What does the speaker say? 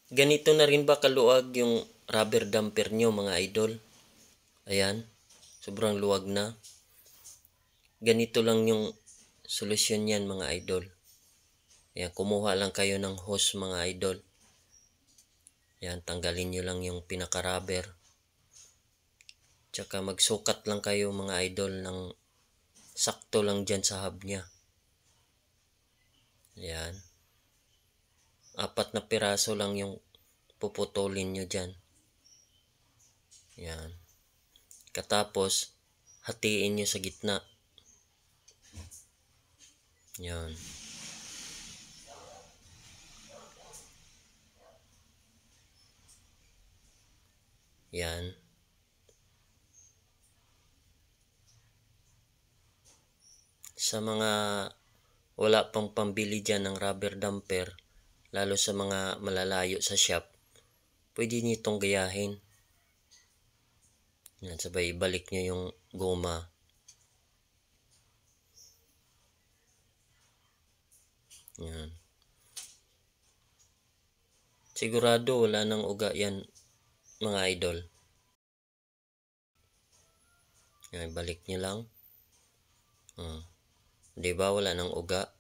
Ganito na rin ba kaluwag yung rubber damper nyo mga idol? Ayan, sobrang luwag na. Ganito lang yung solusyon niyan mga idol. Ayan, kumuha lang kayo ng hose mga idol. Ayan, tanggalin nyo lang yung pinaka-rubber. Tsaka magsukat lang kayo mga idol ng sakto lang dyan sa hub niya. Ayan. 4 na piraso lang yung puputulin nyo dyan. Ayan. Katapos, hatiin nyo sa gitna. Ayan. Ayan. Sa mga wala pang pambili dyan ng rubber damper, lalo sa mga malalayo sa shop, pwede nyo itong gayahin. Yan, sabay ibalik nyo yung goma. Yan. Sigurado wala nang uga yan mga idol. Yan, ibalik nyo lang. Diba wala nang uga?